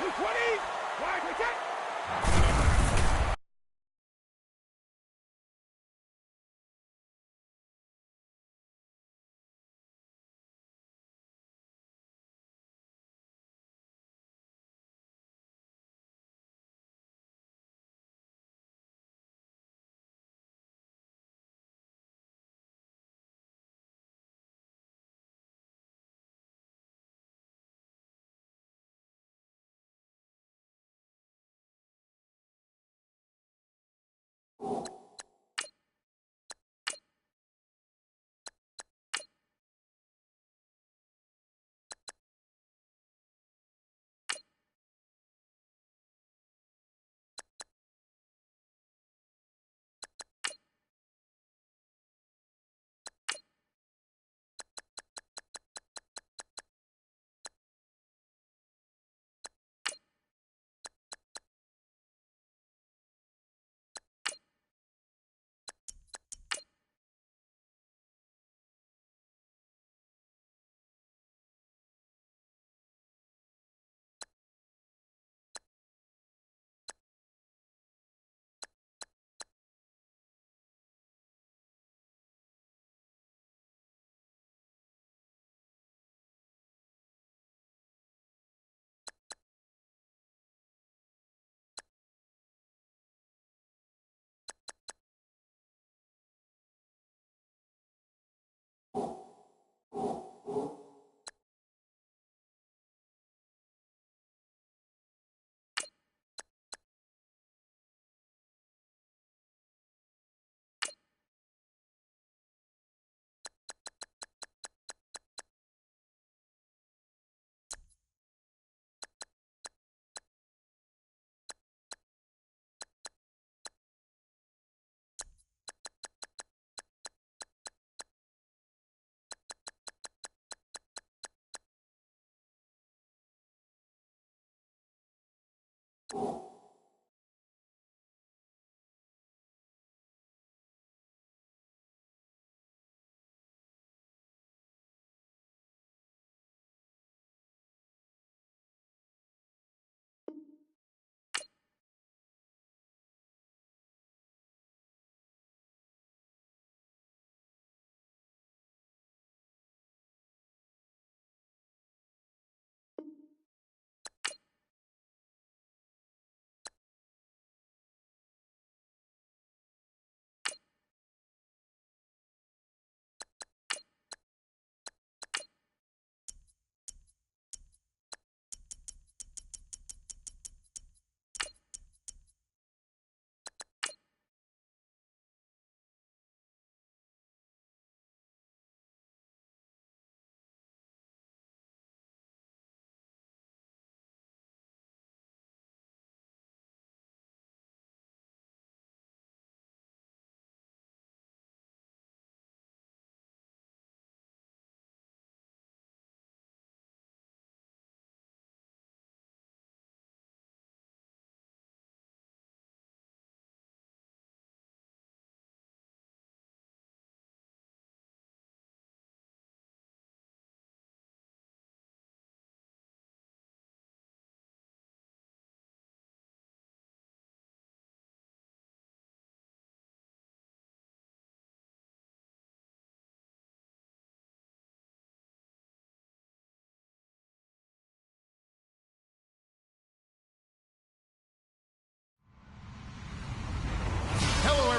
220. Wide return.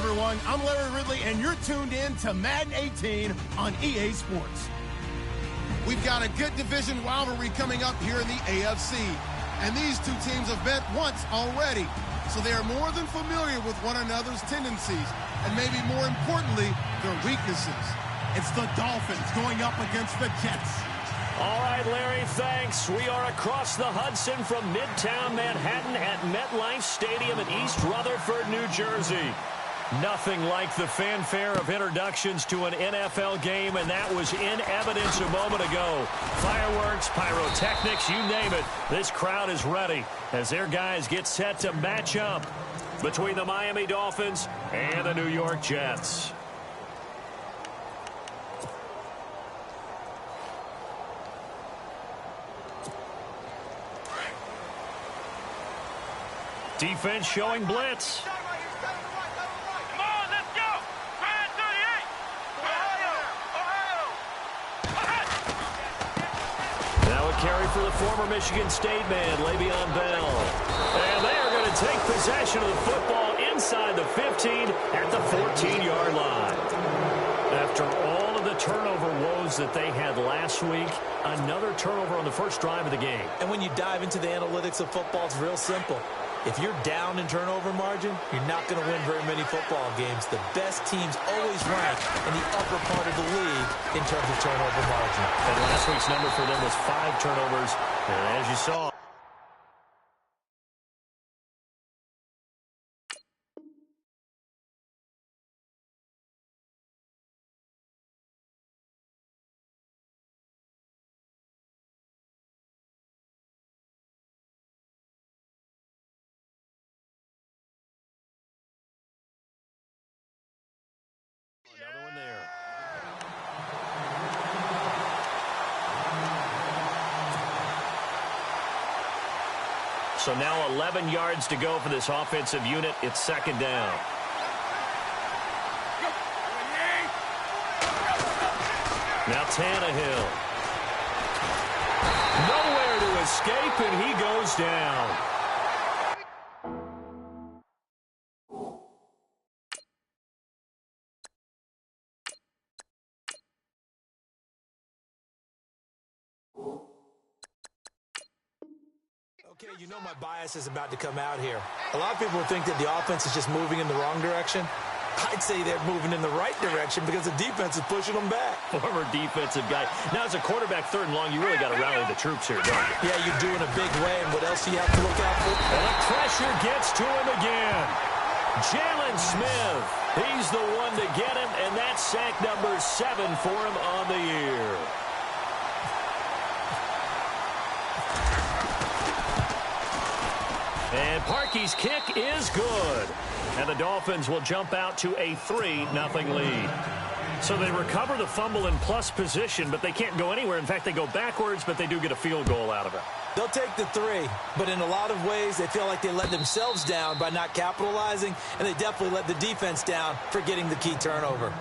Everyone, I'm Larry Ridley, and you're tuned in to Madden 18 on EA Sports. We've got a good division rivalry coming up here in the AFC, and these two teams have met once already, so they are more than familiar with one another's tendencies, and maybe more importantly, their weaknesses. It's the Dolphins going up against the Jets. All right, Larry, thanks. We are across the Hudson from Midtown Manhattan at MetLife Stadium in East Rutherford, New Jersey. Nothing like the fanfare of introductions to an NFL game, and that was in evidence a moment ago. Fireworks, pyrotechnics, you name it. This crowd is ready as their guys get set to match up between the Miami Dolphins and the New York Jets. Defense showing blitz. Come on, let's go. Brad 38. Ohio. Now a carry for the former Michigan State man, Le'Veon Bell. And they are going to take possession of the football inside the 15 at the 14-yard line. After all of the turnover woes that they had last week, another turnover on the first drive of the game. And when you dive into the analytics of football, it's real simple. If you're down in turnover margin, you're not going to win very many football games. The best teams always rank in the upper part of the league in terms of turnover margin. And last week's number for them was 5 turnovers. And as you saw, another one there. So now 11 yards to go for this offensive unit. It's second down. Now Tannehill. Nowhere to escape, and he goes down. Okay, you know my bias is about to come out here. A lot of people think that the offense is just moving in the wrong direction. I'd say they're moving in the right direction because the defense is pushing them back. Former defensive guy. Now, as a quarterback, 3rd and long, you really got to rally the troops here, don't you? Yeah, you do in a big way, and what else do you have to look out for? And the pressure gets to him again. Jalen Smith, he's the one to get him, and that's sack number 7 for him on the year. And Parkey's kick is good. And the Dolphins will jump out to a 3-0 lead. So they recover the fumble in plus position, but they can't go anywhere. In fact, they go backwards, but they do get a field goal out of it. They'll take the 3, but in a lot of ways, they feel like they let themselves down by not capitalizing, and they definitely let the defense down for getting the key turnover.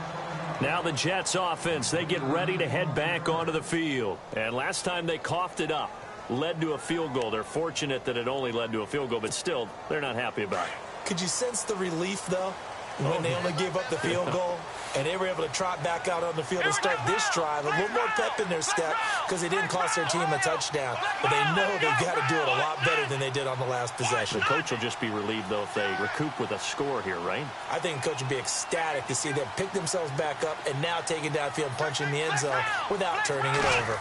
Now the Jets offense, they get ready to head back onto the field. And last time they coughed it up, led to a field goal. They're fortunate that it only led to a field goal, but still, they're not happy about it. Could you sense the relief, though, when they only gave up the field goal? And they were able to trot back out on the field and start this drive. A little more pep in their step because they didn't cost their team a touchdown. But they know they've got to do it a lot better than they did on the last possession. The coach will just be relieved, though, if they recoup with a score here, right? I think the coach would be ecstatic to see them pick themselves back up and now take it downfield, punching the end zone without turning it over.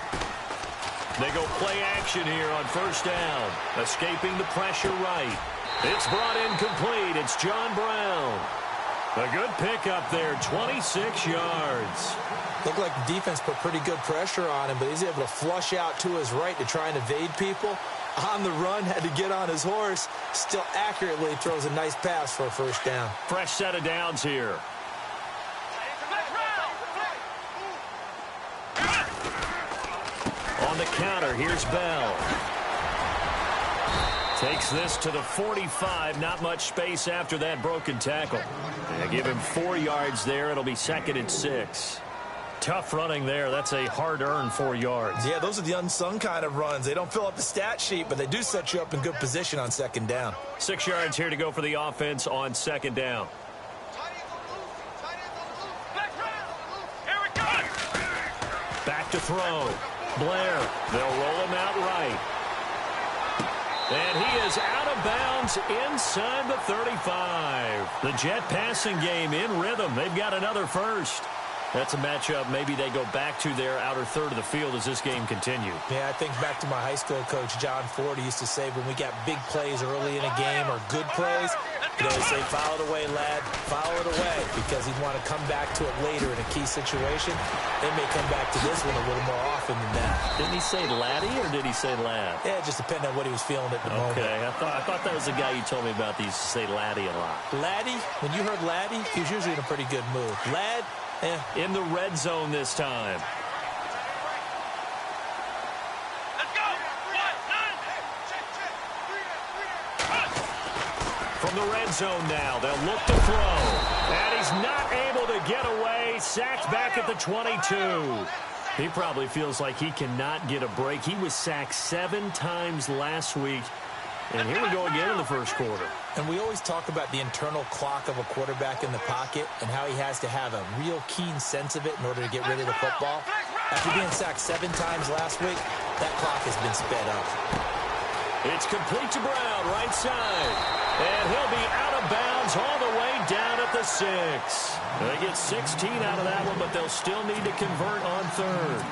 They go play action here on first down. Escaping the pressure right. It's brought in complete. It's John Brown. A good pickup there, 26 yards. Looked like the defense put pretty good pressure on him, but he's able to flush out to his right to try and evade people. On the run, had to get on his horse. Still accurately throws a nice pass for a first down. Fresh set of downs here. On the counter, here's Bell. Takes this to the 45. Not much space after that broken tackle. They give him 4 yards there. It'll be 2nd and 6. Tough running there. That's a hard-earned 4 yards. Yeah, those are the unsung kind of runs. They don't fill up the stat sheet, but they do set you up in good position on 2nd down. 6 yards here to go for the offense on 2nd down. Back to throw. Blair. They'll roll him out right. And he is out of bounds inside the 35. The Jet passing game in rhythm. They've got another first. That's a matchup maybe they go back to their outer third of the field as this game continues. Yeah, I think back to my high school coach, John Ford. He used to say when we got big plays early in a game or good plays, he'd always say, foul it away, lad, foul it away, because he'd want to come back to it later in a key situation. They may come back to this one a little more often than that. Didn't he say laddie or did he say lad? Yeah, it just depended on what he was feeling at the moment. Okay, I thought that was the guy you told me about that used to say laddie a lot. Laddie, when you heard laddie, he was usually in a pretty good mood. Lad, in the red zone this time. From the red zone now, they'll look to throw. And he's not able to get away. Sacked back at the 22. He probably feels like he cannot get a break. He was sacked 7 times last week. And here we go again in the first quarter. And we always talk about the internal clock of a quarterback in the pocket and how he has to have a real keen sense of it in order to get rid of the football. After being sacked 7 times last week, that clock has been sped up. It's complete to Brown, right side. And he'll be out of bounds all the way down at the 6. They get 16 out of that one, but they'll still need to convert on third.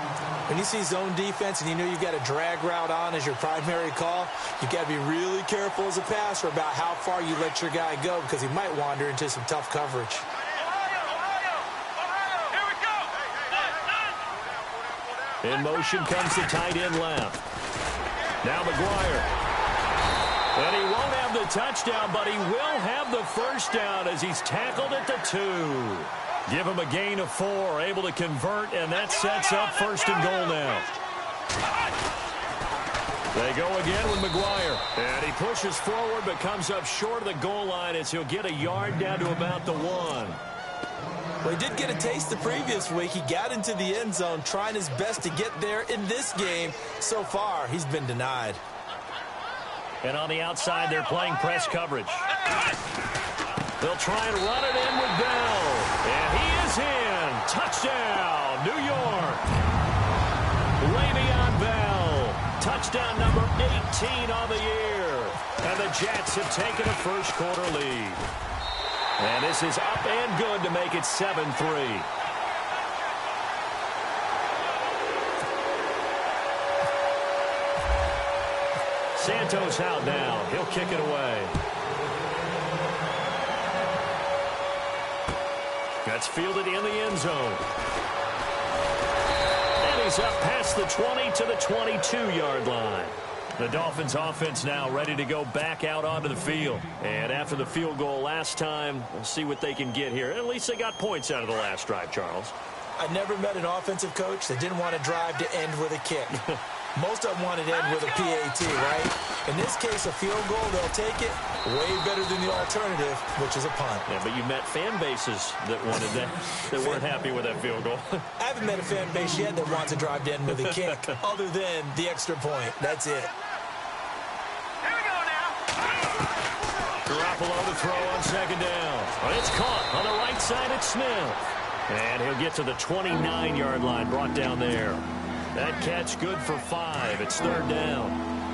When you see zone defense and you know you've got a drag route on as your primary call, you've got to be really careful as a passer about how far you let your guy go because he might wander into some tough coverage. In motion comes the tight end left. Now McGuire. And he won't have the touchdown, but he will have the first down as he's tackled at the 2. Give him a gain of 4, able to convert, and that sets up first and goal now. They go again with McGuire. And he pushes forward but comes up short of the goal line as he'll get a yard down to about the 1. Well, he did get a taste the previous week. He got into the end zone trying his best to get there in this game. So far, he's been denied. And on the outside, they're playing press coverage. They'll try and run it in with Bell. And he is in. Touchdown, New York. Le'Veon Bell. Touchdown number 18 on the year. And the Jets have taken a first quarter lead. And this is up and good to make it 7-3. Santos out now. He'll kick it away. That's fielded in the end zone. And he's up past the 20 to the 22-yard line. The Dolphins offense now ready to go back out onto the field. And after the field goal last time, we'll see what they can get here. At least they got points out of the last drive, Charles. I never met an offensive coach that didn't want to drive to end with a kick. Most of them wanted to end with a PAT, right? In this case, a field goal, they'll take it. Way better than the alternative, which is a punt. Yeah, but you met fan bases that wanted that, that weren't happy with that field goal. I haven't met a fan base yet that wants to drive to end with a kick, other than the extra point. That's it. Here we go now. Garoppolo to throw on second down. Well, it's caught on the right side at Smith. And he'll get to the 29-yard line, brought down there. That catch good for 5. It's third down.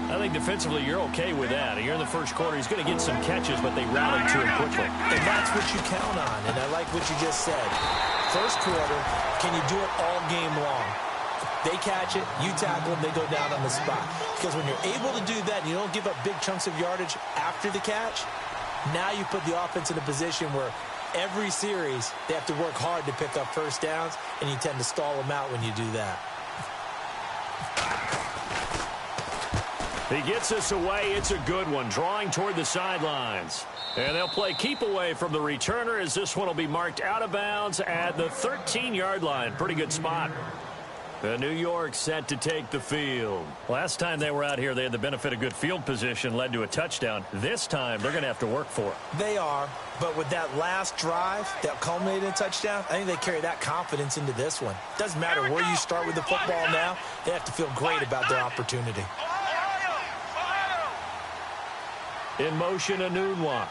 I think defensively you're okay with that. Here in the first quarter, he's going to get some catches, but they rallied to him quickly. And that's what you count on, and I like what you just said. First quarter, can you do it all game long? They catch it, you tackle them, they go down on the spot. Because when you're able to do that and you don't give up big chunks of yardage after the catch, now you put the offense in a position where every series they have to work hard to pick up first downs, and you tend to stall them out when you do that. He gets us away. It's a good one, drawing toward the sidelines. And they'll play keep away from the returner as this one will be marked out of bounds at the 13-yard line. Pretty good spot. The New York set to take the field. Last time they were out here, they had the benefit of good field position, led to a touchdown. This time, they're going to have to work for it. They are, but with that last drive that culminated in a touchdown, I think they carry that confidence into this one. Doesn't matter where you start with the football now, they have to feel great about their opportunity. In motion, Anunwa.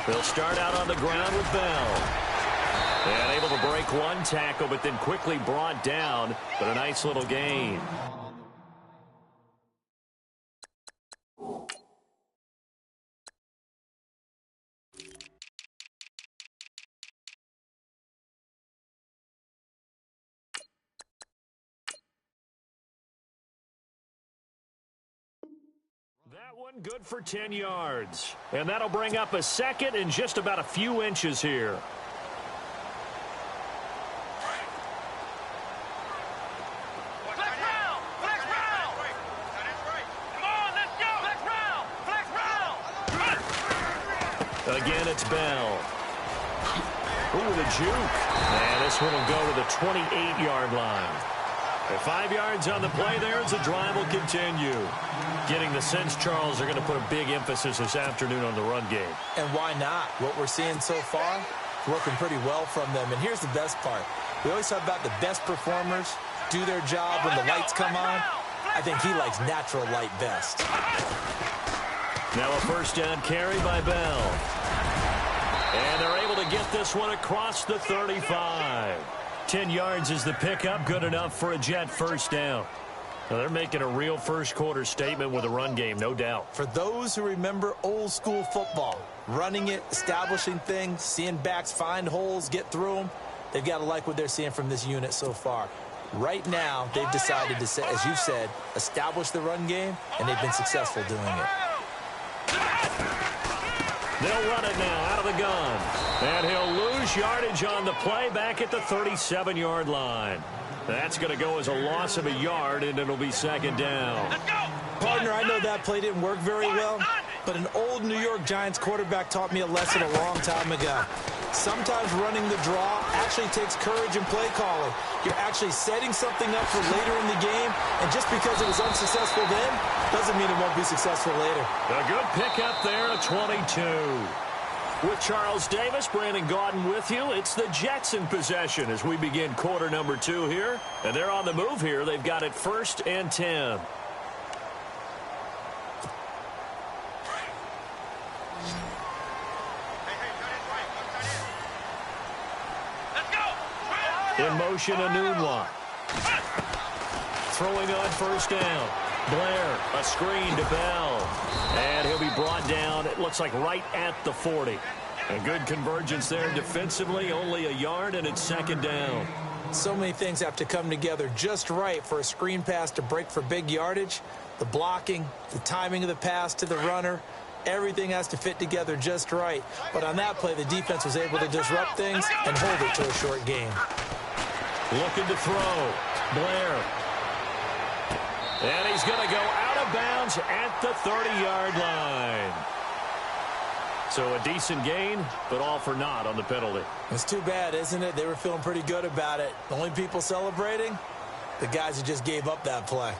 They'll start out on the ground with Bell. And able to break one tackle, but then quickly brought down. But a nice little gain. That one good for 10 yards. And that'll bring up a second and just about a few inches here. Again, it's Bell. Ooh, the juke. And this one will go to the 28-yard line. And 5 yards on the play there as the drive will continue. Getting the sense, Charles, they're going to put a big emphasis this afternoon on the run game. And why not? What we're seeing so far, working pretty well from them. And here's the best part. We always talk about the best performers do their job when the lights come on. I think he likes natural light best. Now a first down carry by Bell. And they're able to get this one across the 35. 10 yards is the pickup, good enough for a Jet first down. Now they're making a real first quarter statement with a run game, no doubt. For those who remember old school football, running it, establishing things, seeing backs find holes, get through them, they've got to like what they're seeing from this unit so far. Right now, they've decided to, as you said, establish the run game, and they've been successful doing it. They'll run it now out of the gun. And he'll lose yardage on the play back at the 37-yard line. That's going to go as a loss of a yard, and it'll be second down. Partner, I know that play didn't work very well, but an old New York Giants quarterback taught me a lesson a long time ago. Sometimes running the draw actually takes courage and play calling. You're actually setting something up for later in the game, and just because it was unsuccessful then doesn't mean it won't be successful later. A good pickup there at 22. With Charles Davis, Brandon Gaudin with you. It's the Jets in possession as we begin quarter number 2 here. And they're on the move here. They've got it 1st and 10. In motion, Anunwa. Throwing on first down. Blair, a screen to Bell. And he'll be brought down, it looks like right at the 40. A good convergence there defensively, only a yard, and it's second down. So many things have to come together just right for a screen pass to break for big yardage. The blocking, the timing of the pass to the runner, everything has to fit together just right. But on that play, the defense was able to disrupt things and hold it to a short game. Looking to throw. Blair. And he's going to go out of bounds at the 30-yard line. So a decent gain, but all for naught on the penalty. It's too bad, isn't it? They were feeling pretty good about it. The only people celebrating, the guys who just gave up that play.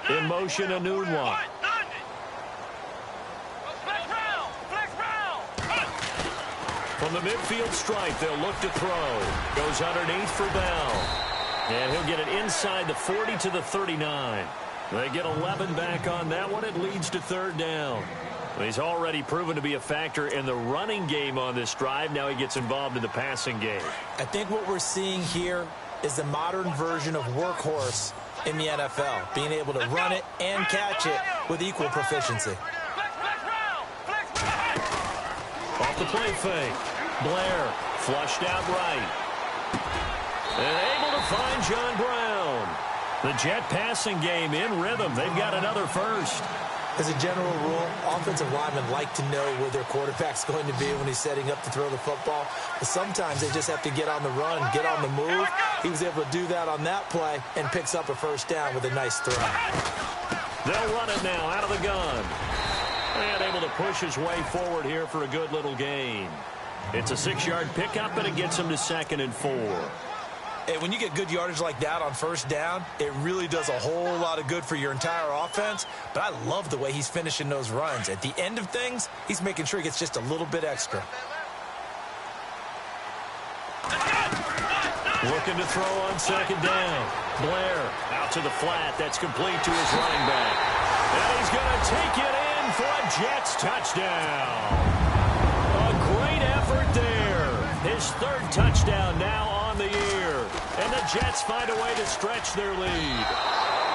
In motion, Anunwa. From the midfield stripe, they'll look to throw. Goes underneath for Bell. And he'll get it inside the 40 to the 39. They get 11 back on that one. It leads to third down. He's already proven to be a factor in the running game on this drive. Now he gets involved in the passing game. I think what we're seeing here is the modern version of workhorse in the NFL, being able to run it and catch it with equal proficiency. Off the play fake. Blair flushed out right. And able to find John Brown. The Jet passing game in rhythm. They've got another first. As a general rule, offensive linemen like to know where their quarterback's going to be when he's setting up to throw the football. But sometimes they just have to get on the run, get on the move. He was able to do that on that play and picks up a first down with a nice throw. They'll run it now out of the gun. And able to push his way forward here for a good little gain. It's a 6-yard pickup, and it gets him to 2nd and 4. Hey, when you get good yardage like that on first down, it really does a whole lot of good for your entire offense. But I love the way he's finishing those runs. At the end of things, he's making sure he gets just a little bit extra. Looking to throw on second down. Blair out to the flat. That's complete to his running back. And he's going to take it in for a Jets touchdown. A great effort there. His 3rd touchdown now on the year. And the Jets find a way to stretch their lead.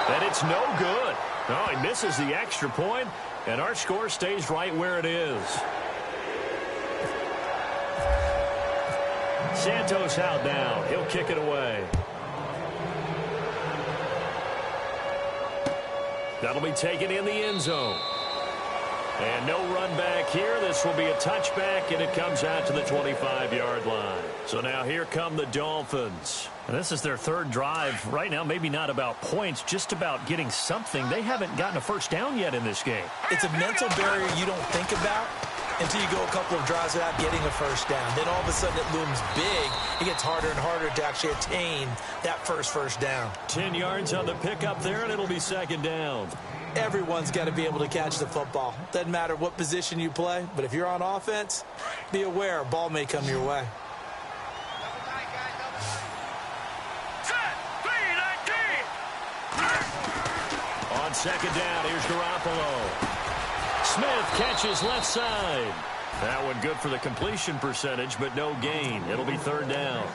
And it's no good. Oh, he misses the extra point, and our score stays right where it is. Santos out now. He'll kick it away. That'll be taken in the end zone. And no run back here. This will be a touchback, and it comes out to the 25-yard line. So now here come the Dolphins. And this is their third drive. Right now, maybe not about points, just about getting something. They haven't gotten a first down yet in this game. It's a mental barrier you don't think about until you go a couple of drives without getting a first down. Then all of a sudden it looms big. It gets harder and harder to actually attain that first down. 10 yards on the pickup there, and it'll be second down. Everyone's got to be able to catch the football. Doesn't matter what position you play, but if you're on offense, be aware a ball may come your way. On second down, here's Garoppolo. Smith catches left side. That one good for the completion percentage, but no gain. It'll be third down.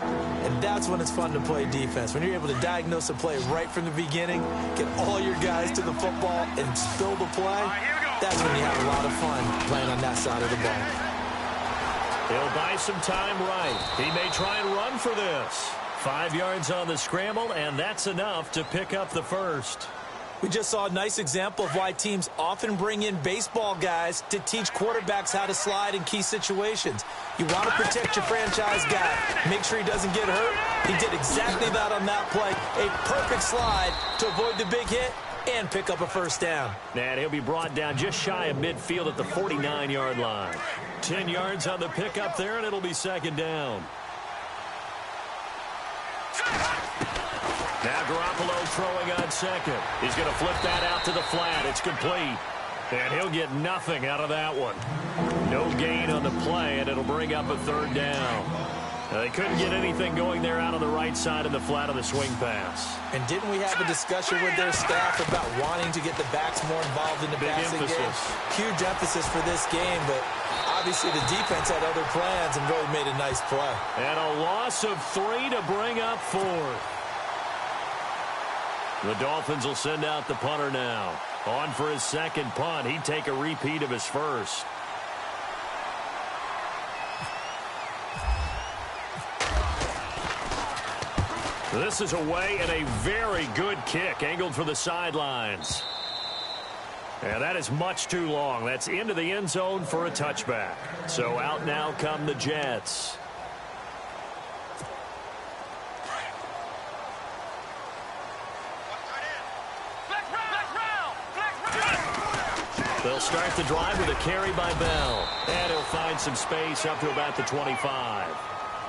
And that's when it's fun to play defense. When you're able to diagnose a play right from the beginning, get all your guys to the football, and spill the play, that's when you have a lot of fun playing on that side of the ball. He'll buy some time right. He may try and run for this. 5 yards on the scramble, and that's enough to pick up the first. We just saw a nice example of why teams often bring in baseball guys to teach quarterbacks how to slide in key situations. You want to protect your franchise guy. Make sure he doesn't get hurt. He did exactly that on that play. A perfect slide to avoid the big hit and pick up a first down. And he'll be brought down just shy of midfield at the 49-yard line. 10 yards on the pickup there, and it'll be second down. Now Garoppolo throwing on second. He's going to flip that out to the flat. It's complete. And he'll get nothing out of that one. No gain on the play, and it'll bring up a third down. Now, they couldn't get anything going there out on the right side of the flat of the swing pass. And didn't we have a discussion with their staff about wanting to get the backs more involved in the passing game? Huge emphasis for this game, but obviously the defense had other plans and really made a nice play. And a loss of 3 to bring up 4. The Dolphins will send out the punter now. On for his second punt. He'd take a repeat of his first. This is away and a very good kick angled for the sidelines. And that is much too long. That's into the end zone for a touchback. So out now come the Jets. They'll start the drive with a carry by Bell. And he'll find some space up to about the 25.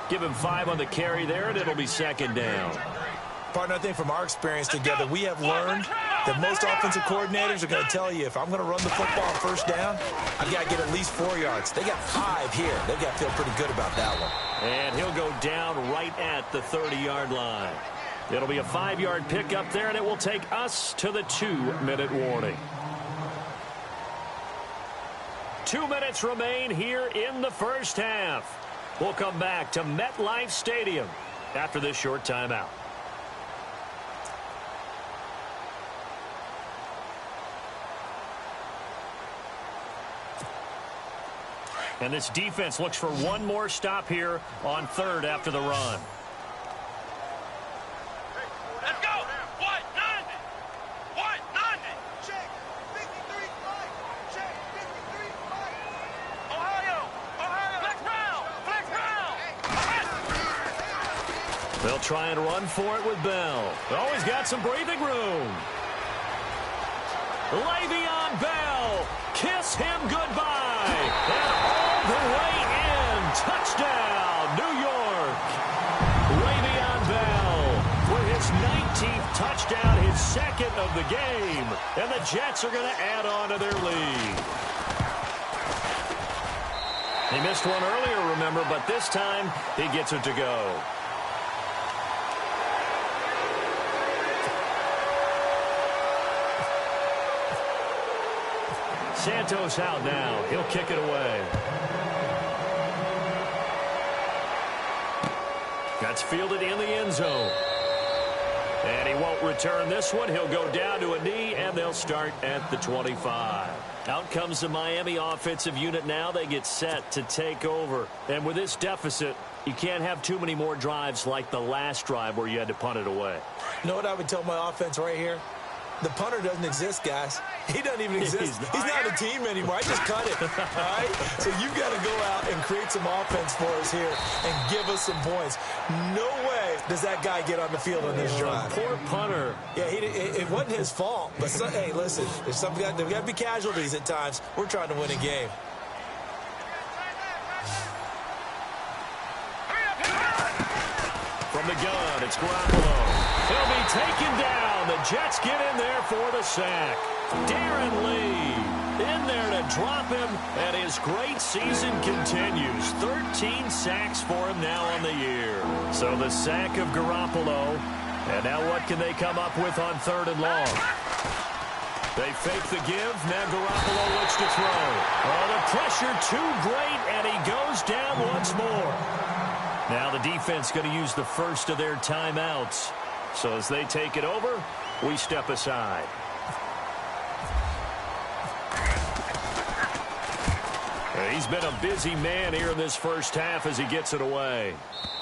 Give him 5 on the carry there, and it'll be second down. Partner, I think from our experience together, we have learned that most offensive coordinators are going to tell you, if I'm going to run the football on first down, I've got to get at least 4 yards. They got 5 here. They've got to feel pretty good about that one. And he'll go down right at the 30-yard line. It'll be a 5-yard pickup there, and it will take us to the 2-minute warning. 2 minutes remain here in the first half. We'll come back to MetLife Stadium after this short timeout. And this defense looks for one more stop here on third after the run. Let's go. What? 90. What? 90. Check. 53 flight. Check. 53 flight. Ohio. Flex round. Flex round. They'll try and run for it with Bell. Oh, he's got some breathing room. Le'Veon Bell. Kiss him goodbye. And all the way in. Touchdown, New York. Le'Veon Bell with his 19th touchdown, his second of the game. And the Jets are going to add on to their lead. He missed one earlier, remember, but this time he gets it to go. Santos out now. He'll kick it away. That's fielded in the end zone. And he won't return this one. He'll go down to a knee, and they'll start at the 25. Out comes the Miami offensive unit now. They get set to take over. And with this deficit, you can't have too many more drives like the last drive where you had to punt it away. You know what I would tell my offense right here? The punter doesn't exist, guys. He doesn't even exist. He's not a team anymore. I just cut it, all right? So you've got to go out and create some offense for us here and give us some points. No way does that guy get on the field on this drive. Poor punter. Yeah, it wasn't his fault. But, hey, listen, there's got to be casualties at times. We're trying to win a game. From the gun, it's Garoppolo. He'll be taken down. The Jets get in there for the sack. Darren Lee in there to drop him, and his great season continues. 13 sacks for him now on the year. So the sack of Garoppolo, and now what can they come up with on 3rd and long? They fake the give. Now Garoppolo looks to throw. Oh, the pressure too great, and he goes down once more. Now the defense going to use the first of their timeouts. So as they take it over, we step aside. He's been a busy man here in this first half as he gets it away.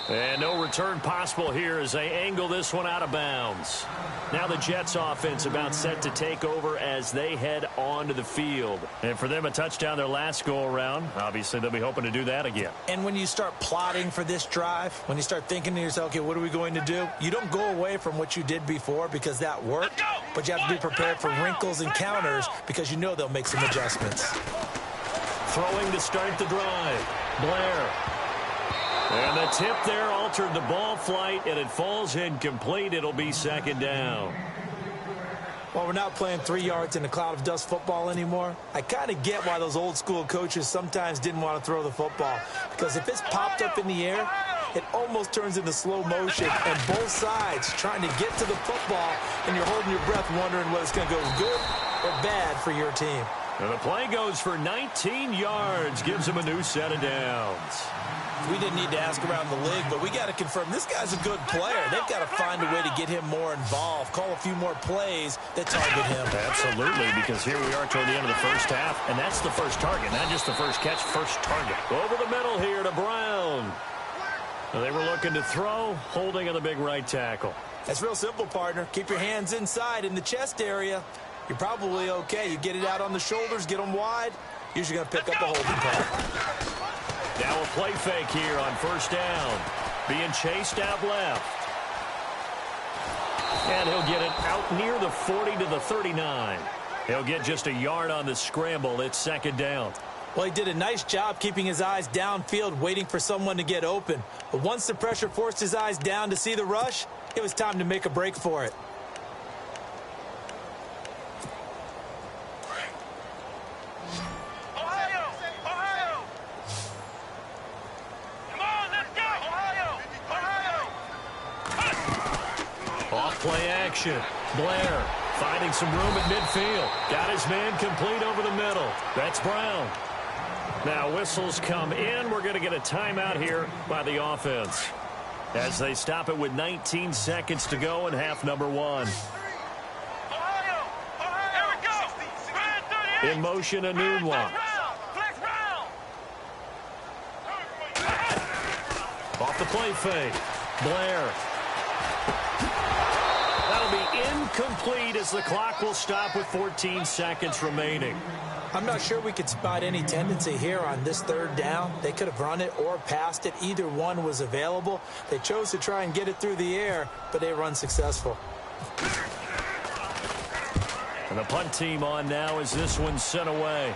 And no return possible here as they angle this one out of bounds. Now the Jets offense about set to take over as they head onto the field. And for them, a touchdown their last go-around. Obviously, they'll be hoping to do that again. And when you start plotting for this drive, when you start thinking to yourself, okay, what are we going to do? You don't go away from what you did before because that worked. But you have to be prepared for wrinkles and counters because you know they'll make some adjustments. Throwing to start the drive. Blair. And the tip there altered the ball flight, and it falls incomplete. It'll be 2nd down. Well, we're not playing 3 yards in a cloud of dust football anymore. I kind of get why those old school coaches sometimes didn't want to throw the football. Because if it's popped up in the air, it almost turns into slow motion. And both sides trying to get to the football, and you're holding your breath wondering whether it's going to go good or bad for your team. And the play goes for 19 yards, gives him a new set of downs. We didn't need to ask around the league, but we got to confirm this guy's a good player. They've got to find a way to get him more involved, call a few more plays that target him. Absolutely, because here we are toward the end of the first half, and that's the first target, not just the first catch, first target. Over the middle here to Brown. They were looking to throw, holding on the big right tackle. That's real simple, partner. Keep your hands inside in the chest area. You're probably okay. You get it out on the shoulders, get them wide. Usually going to pick up a holding call. Now a play fake here on 1st down. Being chased out left. And he'll get it out near the 40 to the 39. He'll get just a yard on the scramble. It's 2nd down. Well, he did a nice job keeping his eyes downfield, waiting for someone to get open. But once the pressure forced his eyes down to see the rush, it was time to make a break for it. Play action. Blair finding some room at midfield. Got his man complete over the middle. That's Brown. Now whistles come in. We're going to get a timeout here by the offense as they stop it with 19 seconds to go in half number 1. In motion, a noon one. Off the play fake. Blair. That'll be incomplete as the clock will stop with 14 seconds remaining. I'm not sure we could spot any tendency here on this 3rd down. They could have run it or passed it. Either one was available. They chose to try and get it through the air, but they were unsuccessful. And the punt team on now as this one's sent away.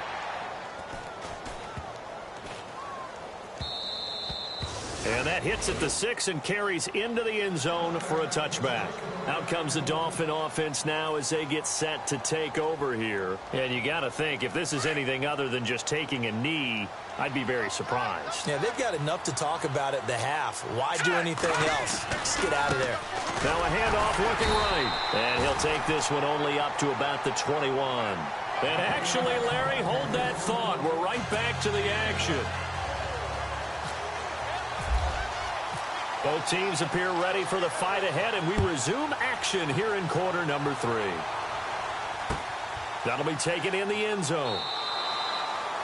And that hits at the 6 and carries into the end zone for a touchback. Out comes the Dolphin offense now as they get set to take over here. And you got to think, if this is anything other than just taking a knee, I'd be very surprised. Yeah, they've got enough to talk about at the half. Why do anything else? Just get out of there. Now a handoff looking right. And he'll take this one only up to about the 21. And actually, Larry, hold that thought. We're right back to the action. Both teams appear ready for the fight ahead, and we resume action here in quarter number 3. That'll be taken in the end zone.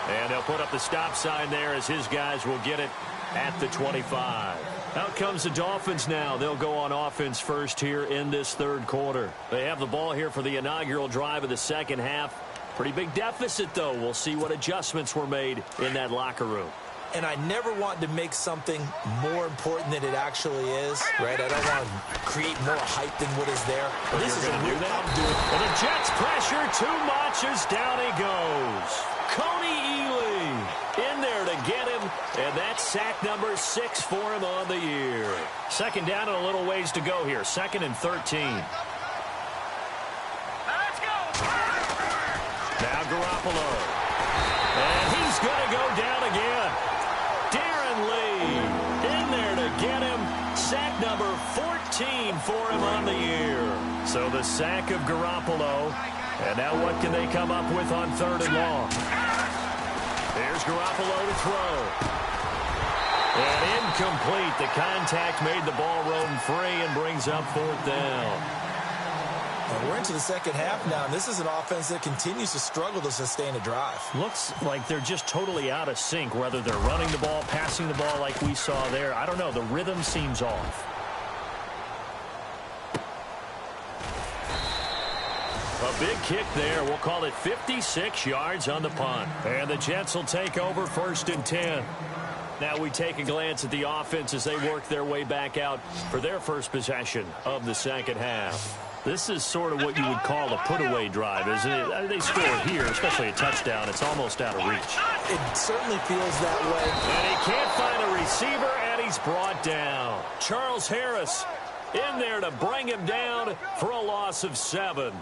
And they'll put up the stop sign there as his guys will get it at the 25. Out comes the Dolphins now. They'll go on offense first here in this third quarter. They have the ball here for the inaugural drive of the second half. Pretty big deficit, though. We'll see what adjustments were made in that locker room. And I never want to make something more important than it actually is, right? I don't want to create more hype than what is there. But this is a real I'm doing. Well, the Jets pressure too much as down he goes. Coney Ely in there to get him, and that's sack number 6 for him on the year. Second down and a little ways to go here. 2nd and 13. Let's go. Now Garoppolo. And he's going to go down again. Darren Lee in there to get him. Sack number 14 for him on the year. So the sack of Garoppolo. And now what can they come up with on 3rd and long? Here's Garoppolo to throw. And incomplete. The contact made the ball roam free and brings up 4th down. And we're into the second half now, and this is an offense that continues to struggle to sustain a drive. Looks like they're just totally out of sync, whether they're running the ball, passing the ball like we saw there. I don't know. The rhythm seems off. A big kick there. We'll call it 56 yards on the punt. And the Jets will take over 1st and 10. Now we take a glance at the offense as they work their way back out for their first possession of the second half. This is sort of what you would call a put-away drive, isn't it? They score here, especially a touchdown. It's almost out of reach. It certainly feels that way. And he can't find a receiver, and he's brought down. Charles Harris in there to bring him down for a loss of 7.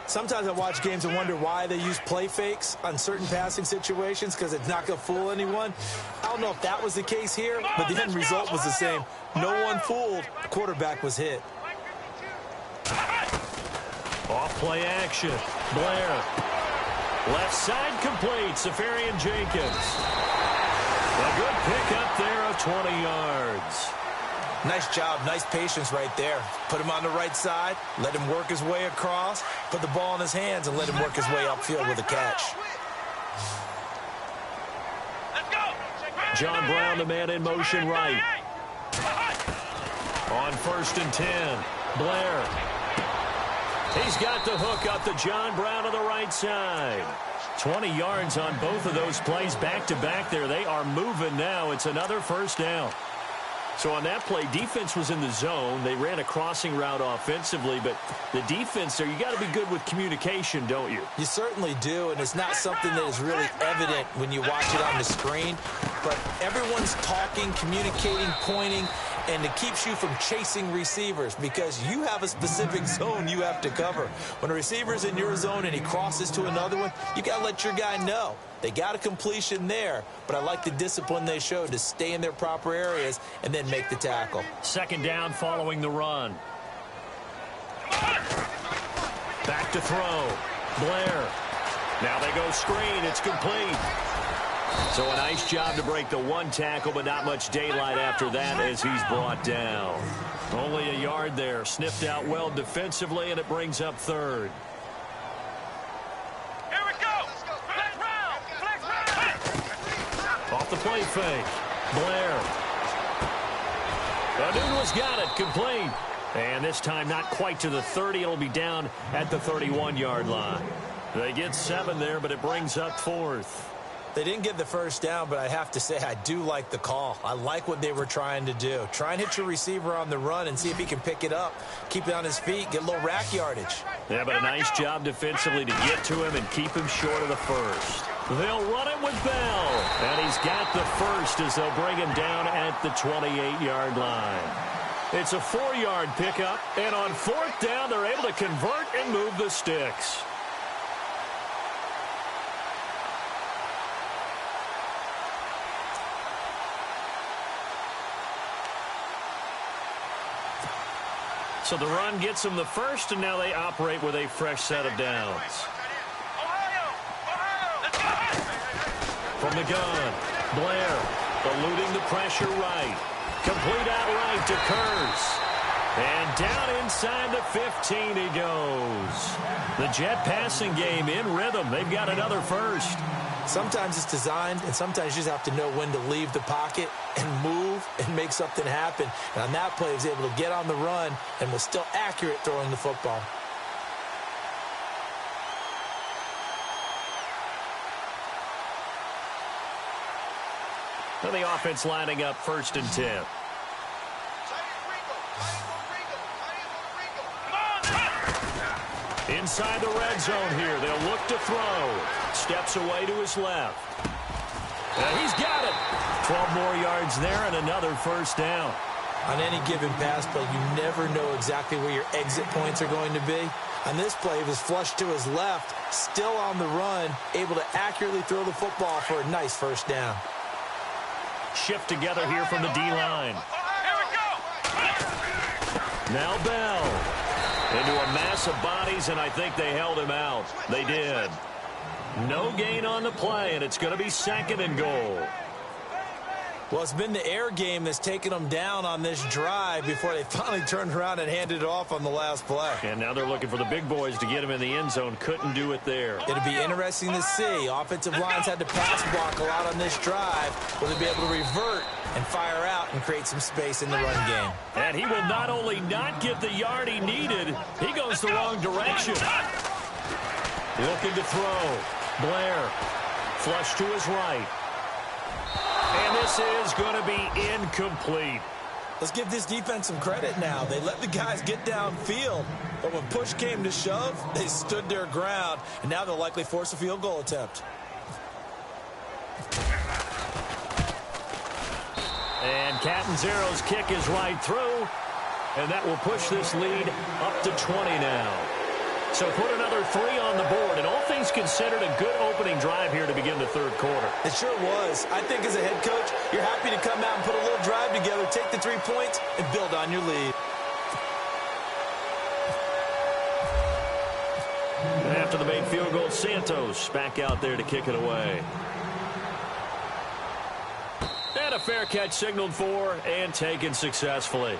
Sometimes I watch games and wonder why they use play fakes on certain passing situations because it's not going to fool anyone. I don't know if that was the case here, but the end result was the same. No one fooled. The quarterback was hit. Off play action. Blair. Left side complete. Safarian Jenkins. A good pickup there of 20 yards. Nice job. Nice patience right there. Put him on the right side. Let him work his way across. Put the ball in his hands and let him work his way upfield with a catch. John Brown, the man in motion right. On 1st and 10. Blair. He's got the hook up to John Brown on the right side. 20 yards on both of those plays back-to-back there. They are moving now. It's another 1st down. So on that play, defense was in the zone. They ran a crossing route offensively, but the defense there, you got to be good with communication, don't you? You certainly do, and it's not something that is really evident when you watch it on the screen. But everyone's talking, communicating, pointing, and it keeps you from chasing receivers because you have a specific zone you have to cover. When a receiver's in your zone and he crosses to another one, you got to let your guy know. They got a completion there, but I like the discipline they showed to stay in their proper areas and then make the tackle. 2nd down following the run. Back to throw. Blair. Now they go screen. It's complete. So a nice job to break the 1 tackle, but not much daylight after that as he's brought down. Only a yard there. Sniffed out well defensively, and it brings up 3rd. Here we go. Flex round. Off the play fake. Blair. Newton's got it. Complete. And this time not quite to the 30. It'll be down at the 31-yard line. They get 7 there, but it brings up 4th. They didn't get the 1st down, but I have to say I do like the call. I like what they were trying to do. Try and hit your receiver on the run and see if he can pick it up. Keep it on his feet, get a little rack yardage. Yeah, but a nice job defensively to get to him and keep him short of the 1st. They'll run it with Bell. And he's got the 1st as they'll bring him down at the 28-yard line. It's a 4-yard pickup, and on 4th down, they're able to convert and move the sticks. So the run gets them the 1st, and now they operate with a fresh set of downs. From the gun, Blair eluding the pressure right. Complete outright to Kurz. And down inside the 15 he goes. The Jet passing game in rhythm. They've got another 1st. Sometimes it's designed, and sometimes you just have to know when to leave the pocket and move and make something happen. And on that play, he was able to get on the run and was still accurate throwing the football. And the offense lining up 1st and 10. Inside the red zone here. They'll look to throw. Steps away to his left. And he's got it. 12 more yards there and another 1st down. On any given pass play, you never know exactly where your exit points are going to be. On this play, he was flushed to his left, still on the run, able to accurately throw the football for a nice 1st down. Shift together here from the D-line. Here we go. Now Bell into a mass of bodies, and I think they held him out. They did. No gain on the play, and it's going to be 2nd and goal. Well, it's been the air game that's taken them down on this drive before they finally turned around and handed it off on the last play. And now they're looking for the big boys to get him in the end zone. Couldn't do it there. It'll be interesting to see. Offensive lines had to pass block a lot on this drive. Will they be able to revert and fire out and create some space in the run game? And he will not only not get the yard he needed, he goes the wrong direction. Looking to throw. Blair. Flush to his right. And this is going to be incomplete. Let's give this defense some credit now. They let the guys get downfield, but when push came to shove, they stood their ground, and now they'll likely force a field goal attempt. And Catanzaro's kick is right through, and that will push this lead up to 20 now. So put another 3 on the board, and all things considered, a good opening drive here to begin the 3rd quarter. It sure was. I think as a head coach, you're happy to come out and put a little drive together, take the 3 points, and build on your lead. And after the made field goal, Santos back out there to kick it away. And a fair catch signaled for and taken successfully.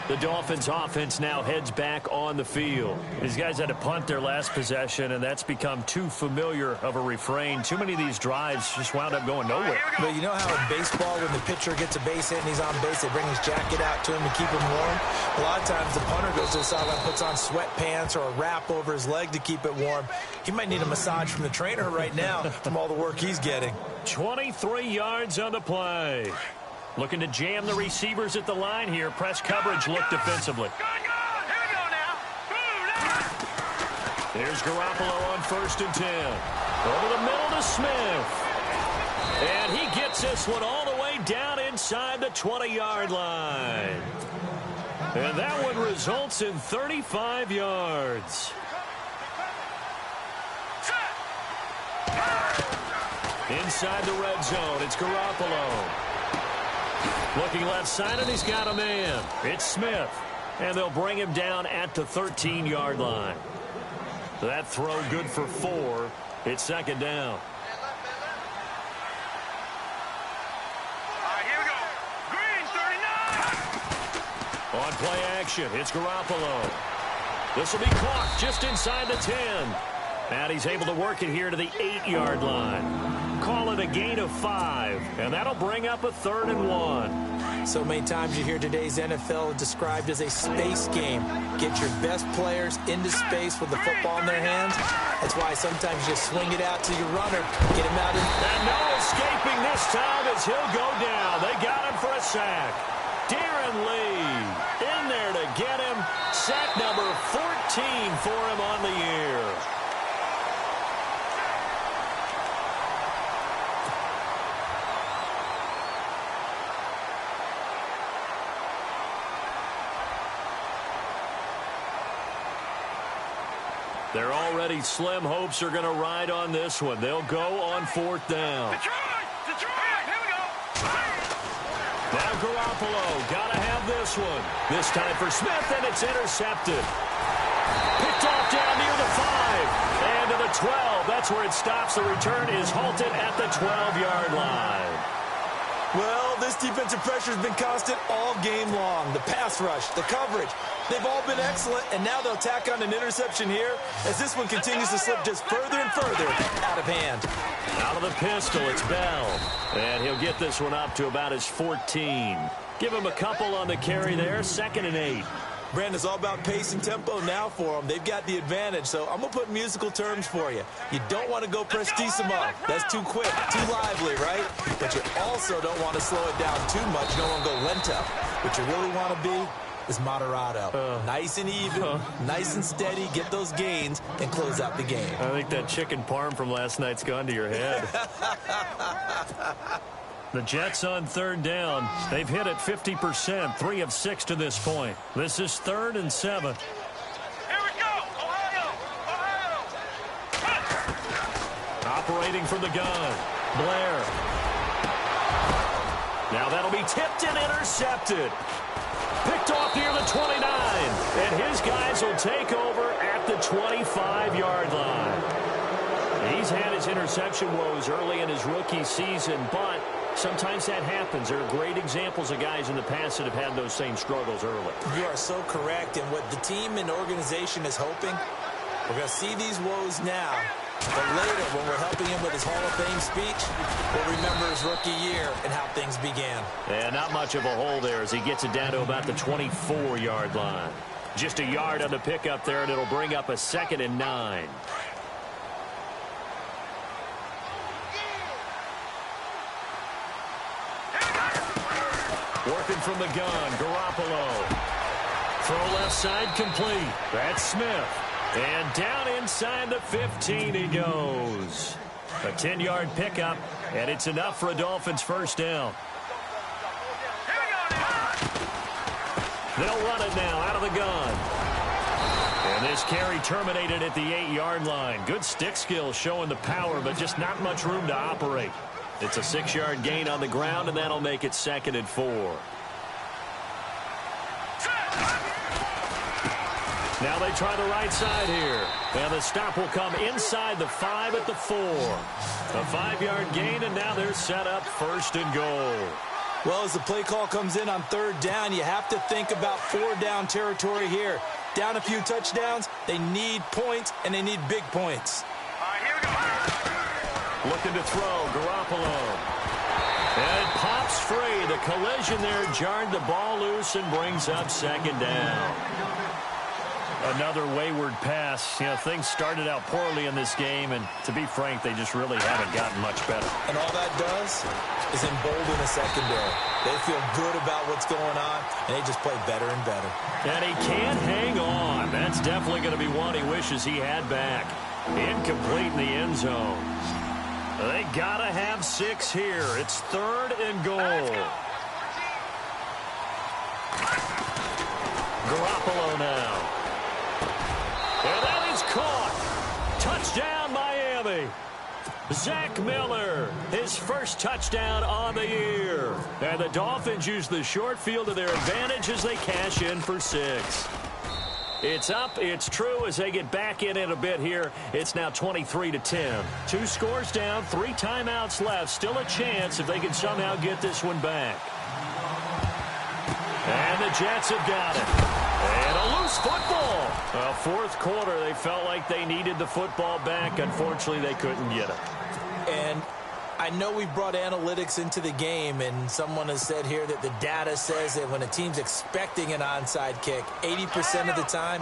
The Dolphins offense now heads back on the field. These guys had to punt their last possession, and that's become too familiar of a refrain. Too many of these drives just wound up going nowhere. But you know how in baseball, when the pitcher gets a base hit and he's on base, they bring his jacket out to him to keep him warm? A lot of times the punter goes to the sideline, puts on sweatpants or a wrap over his leg to keep it warm. He might need a massage from the trainer right now from all the work he's getting. 23 yards on the play. Looking to jam the receivers at the line here. Press coverage look defensively. Good. Here we go now. Here's Garoppolo on 1st and 10. Over the middle to Smith. And he gets this one all the way down inside the 20-yard line. And that one results in 35 yards. Inside the red zone, it's Garoppolo. Looking left side, and he's got a man. It's Smith. And they'll bring him down at the 13-yard line. That throw good for 4. It's 2nd down. All right, here we go. Green, 39. On play action, it's Garoppolo. This will be caught just inside the 10. And he's able to work it here to the 8-yard line. Call it a gain of 5, and that'll bring up a 3rd and 1. So many times you hear today's NFL described as a space game. Get your best players into space with the football in their hands. That's why sometimes you just swing it out to your runner, get him out in. And no escaping this time as he'll go down. They got him for a sack. Darren Lee in there to get him. Sack number 14 for him on the year. They're already slim hopes are going to ride on this one. They'll go on 4th down. Detroit, here we go. Now Garoppolo, got to have this one. This time for Smith, and it's intercepted. Picked off down near the 5. And to the 12. That's where it stops. The return is halted at the 12-yard line. Well, this defensive pressure has been constant all game long. The pass rush, the coverage, they've all been excellent, and now they'll tack on an interception here as this one continues to slip just further and further out of hand. Out of the pistol, it's Bell. And he'll get this one up to about his 14. Give him a couple on the carry there, 2nd and 8. Brandon, it's all about pace and tempo now for them. They've got the advantage, so I'm going to put musical terms for you. You don't want to go prestissimo. That's too quick, too lively, right? But you also don't want to slow it down too much. You don't want to go lento. What you really want to be is moderato. Nice and even, nice and steady, get those gains, and close out the game. I think that chicken parm from last night's gone to your head. The Jets on 3rd down. They've hit it 50%, 3 of 6 to this point. This is 3rd and 7. Here we go, Ohio! Operating from the gun, Blair. Now that'll be tipped and intercepted. Picked off near the 29. And his guys will take over at the 25-yard line. He's had his interception woes early in his rookie season, but sometimes that happens. There are great examples of guys in the past that have had those same struggles early. You are so correct. And what the team and organization is hoping, we're going to see these woes now. But later, when we're helping him with his Hall of Fame speech, we'll remember his rookie year and how things began. And not much of a hole there as he gets it down to about the 24-yard line. Just a yard on the pickup there, and it'll bring up a 2nd and 9. Working from the gun, Garoppolo. Throw left side complete. That's Smith. And down inside the 15 he goes. A 10-yard pickup, and it's enough for a Dolphins 1st down. They'll run it now out of the gun. And this carry terminated at the 8-yard line. Good stick skill showing the power, but just not much room to operate. It's a 6-yard gain on the ground, and that'll make it 2nd and 4. Now they try the right side here. And the stop will come inside the 5 at the 4. A 5-yard gain, and now they're set up 1st and goal. Well, as the play call comes in on 3rd down, you have to think about 4-down territory here. Down a few touchdowns, they need points, and they need big points. All right, here we go. Looking to throw, Garoppolo. And it pops free. The collision there jarred the ball loose and brings up 2nd down. Another wayward pass. You know, things started out poorly in this game, and to be frank, they just really haven't gotten much better. And all that does is embolden the secondary. They feel good about what's going on, and they just play better and better. And he can't hang on. That's definitely going to be one he wishes he had back. Incomplete in the end zone. They got to have 6 here. It's 3rd and goal. Garoppolo now. And that is caught. Touchdown, Miami. Zach Miller, his first touchdown on the year. And the Dolphins use the short field to their advantage as they cash in for 6. It's up, it's true as they get back in it a bit here. It's now 23-10. 2 scores down, 3 timeouts left. Still a chance if they can somehow get this one back. And the Jets have got it. And a loose football. 4th quarter, they felt like they needed the football back. Unfortunately, they couldn't get it. And I know we brought analytics into the game, and someone has said here that the data says that when a team's expecting an onside kick, 80% of the time,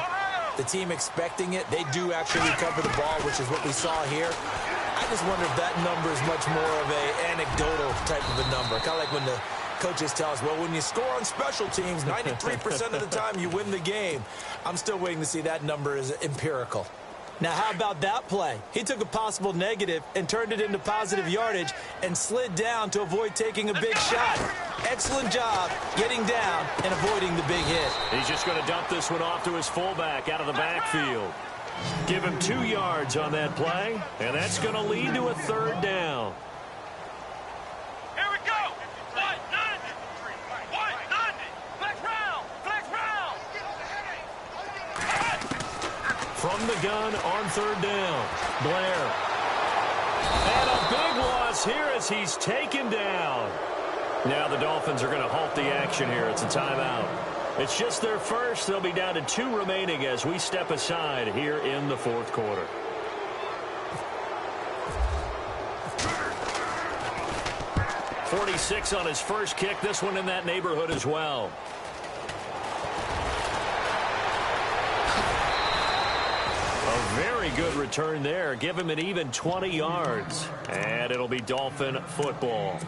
the team expecting it, they do actually recover the ball, which is what we saw here. I just wonder if that number is much more of an anecdotal type of a number. Kind of like when the coaches tell us, well, when you score on special teams, 93% of the time you win the game. I'm still waiting to see that number is empirical. Now, how about that play? He took a possible negative and turned it into positive yardage and slid down to avoid taking a big shot. Excellent job getting down and avoiding the big hit. He's just going to dump this one off to his fullback out of the backfield. Give him 2 yards on that play, and that's going to lead to a 3rd down. Here we go. 190. 190. Flex round. Flex round. From the gun on 3rd down, Blair. And a big loss here as he's taken down. Now the Dolphins are going to halt the action here. It's a timeout. It's just their first. They'll be down to 2 remaining as we step aside here in the fourth quarter. .46 on his first kick. This one in that neighborhood as well. A very good return there. Give him an even 20 yards. And it'll be Dolphin football.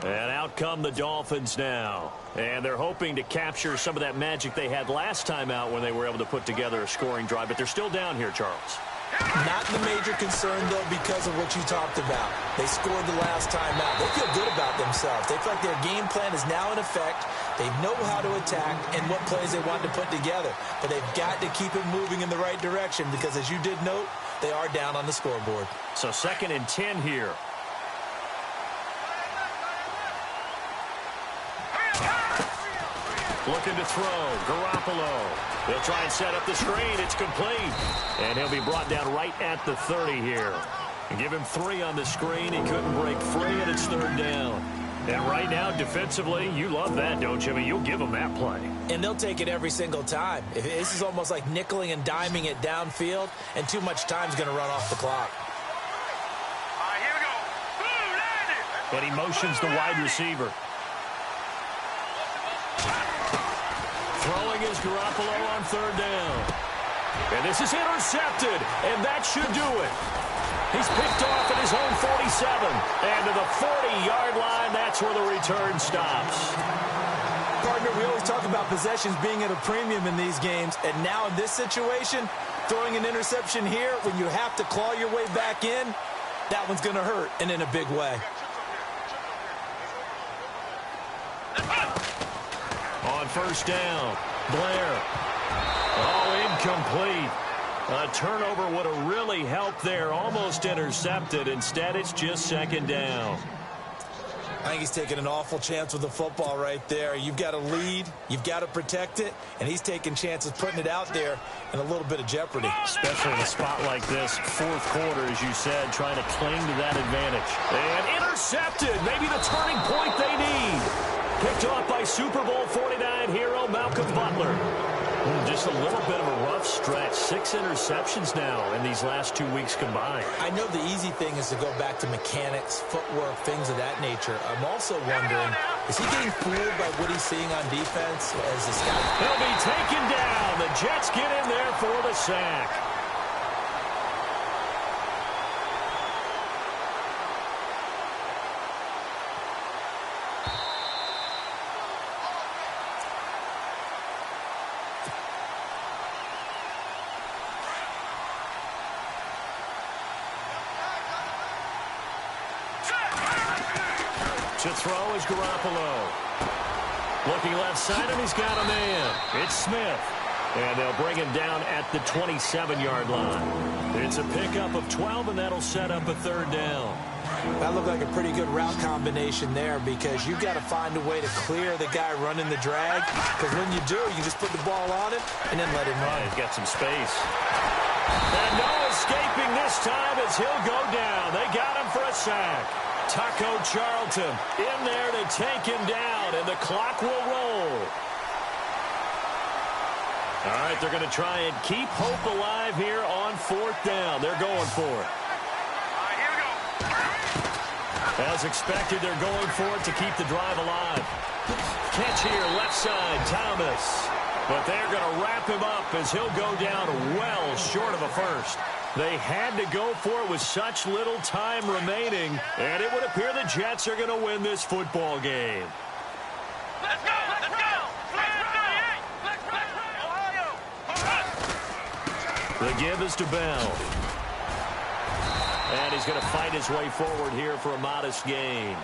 And out come the Dolphins now. And they're hoping to capture some of that magic they had last time out when they were able to put together a scoring drive. But they're still down here, Charles. Not the major concern, though, because of what you talked about. They scored the last time out. They feel good about themselves. They feel like their game plan is now in effect. They know how to attack and what plays they want to put together. But they've got to keep it moving in the right direction because, as you did note, they are down on the scoreboard. So 2nd and 10 here. Looking to throw. Garoppolo. They'll try and set up the screen. It's complete. And he'll be brought down right at the 30 here. And give him 3 on the screen. He couldn't break free, and it's 3rd down. And right now, defensively, you love that, don't you? I mean, you'll give them that play. And they'll take it every single time. This is almost like nickeling and diming it downfield, and too much time's going to run off the clock. All right, here we go. Boom, landed. And he motions the wide receiver. Throwing is Garoppolo on 3rd down. And this is intercepted, and that should do it. He's picked off at his own 47. And to the 40-yard line, that's where the return stops. Partner, we always talk about possessions being at a premium in these games, and now in this situation, throwing an interception here when you have to claw your way back in, that one's going to hurt, and in a big way. On 1st down, Blair. Oh, incomplete. A turnover would have really helped there. Almost intercepted. Instead, it's just 2nd down. I think he's taking an awful chance with the football right there. You've got to lead. You've got to protect it. And he's taking chances putting it out there in a little bit of jeopardy. Especially in a spot like this, 4th quarter, as you said, trying to cling to that advantage. And intercepted. Maybe the turning point they need. Picked off by Super Bowl 49 hero Malcolm Butler. Just a little bit of a rough stretch. 6 interceptions now in these last 2 weeks combined. I know the easy thing is to go back to mechanics, footwork, things of that nature. I'm also wondering, is he getting fooled by what he's seeing on defense as the scout? He'll be taken down. The Jets get in there for the sack. To throw is Garoppolo. Looking left side, and he's got a man. It's Smith. And they'll bring him down at the 27-yard line. It's a pickup of 12, and that'll set up a 3rd down. That looked like a pretty good route combination there because you've got to find a way to clear the guy running the drag. Because when you do, you just put the ball on him and then let him run. Yeah, he's got some space. And no escaping this time as he'll go down. They got him for a sack. Taco Charlton in there to take him down, and the clock will roll. All right, they're going to try and keep hope alive here on 4th down. They're going for it. All right, here we go. As expected, they're going for it to keep the drive alive. Catch here, left side, Thomas. But they're going to wrap him up as he'll go down well short of a first. They had to go for it with such little time remaining, and it would appear the Jets are going to win this football game. Let's go! Let's go! Ohio! The give is to Bell. And he's going to fight his way forward here for a modest gain.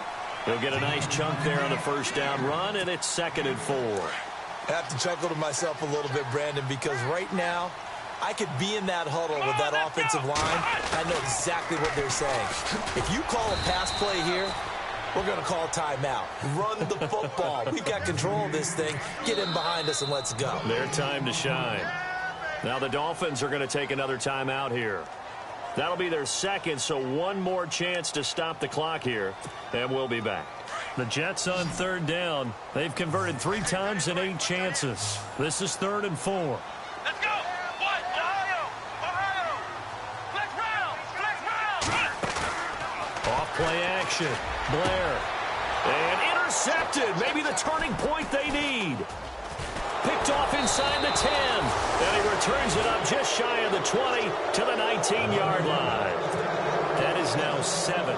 He'll get a nice chunk there on the 1st down run, and it's 2nd and 4. I have to chuckle to myself a little bit, Brandon, because right now, I could be in that huddle with that offensive line. I know exactly what they're saying. If you call a pass play here, we're going to call timeout. Run the football. We've got control of this thing. Get in behind us and let's go. Their time to shine. Now the Dolphins are going to take another timeout here. That'll be their 2nd, so one more chance to stop the clock here, and we'll be back. The Jets on third down. They've converted 3 times in 8 chances. This is 3rd and 4. Let's go. What? Ohio. Flex round. Off play action. Blair. And intercepted. Maybe the turning point they need. Picked off inside the 10. And he returns it up just shy of the 20 to the 19-yard line. That is now 7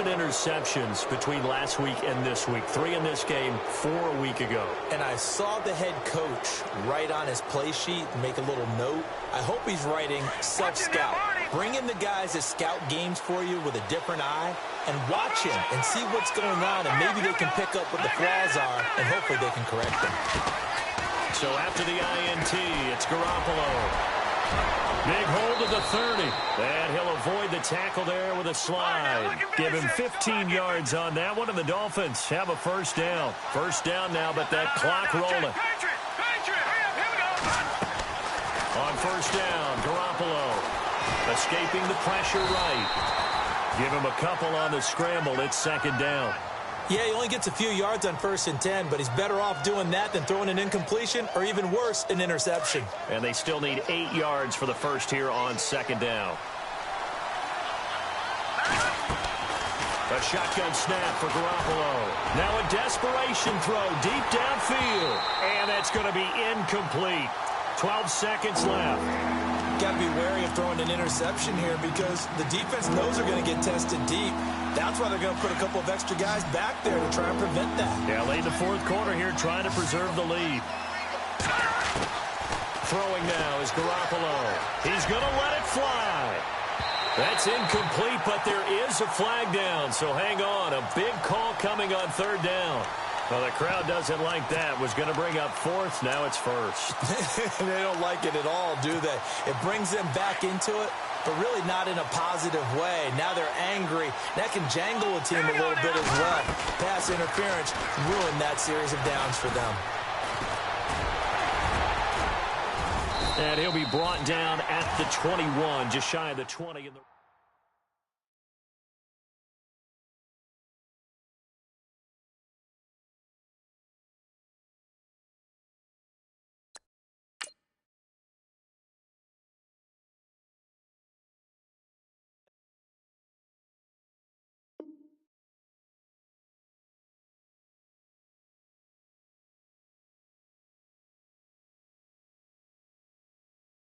interceptions between last week and this week. 3 in this game, 4 a week ago. And I saw the head coach write on his play sheet and make a little note. I hope he's writing self-scout. Bring in the guys that scout games for you with a different eye and watch him and see what's going on, and maybe they can pick up what the flaws are, and hopefully they can correct them. So after the INT, it's Garoppolo. Big hold of the 30. And he'll avoid the tackle there with a slide. Give him 15 yards on that one, and the Dolphins have a first down. First down now, but that clock rolling. On first down, Garoppolo escaping the pressure right. Give him a couple on the scramble. It's 2nd down. Yeah, he only gets a few yards on 1st and 10, but he's better off doing that than throwing an incompletion or, even worse, an interception. And they still need 8 yards for the first here on 2nd down. A shotgun snap for Garoppolo. Now a desperation throw deep downfield. And that's going to be incomplete. 12 seconds left. Got to be wary of throwing an interception here because the defense knows they're going to get tested deep. That's why they're going to put a couple of extra guys back there to try and prevent that. Yeah, late in the 4th quarter here trying to preserve the lead. Throwing now is Garoppolo. He's going to let it fly. That's incomplete, but there is a flag down, so hang on. A big call coming on 3rd down. Well, the crowd doesn't like that. Was going to bring up 4th. Now it's 1st. They don't like it at all, do they? It brings them back into it, but really not in a positive way. Now they're angry. That can jangle a team a little bit as well. Pass interference ruined that series of downs for them. And he'll be brought down at the 21, just shy of the 20 in the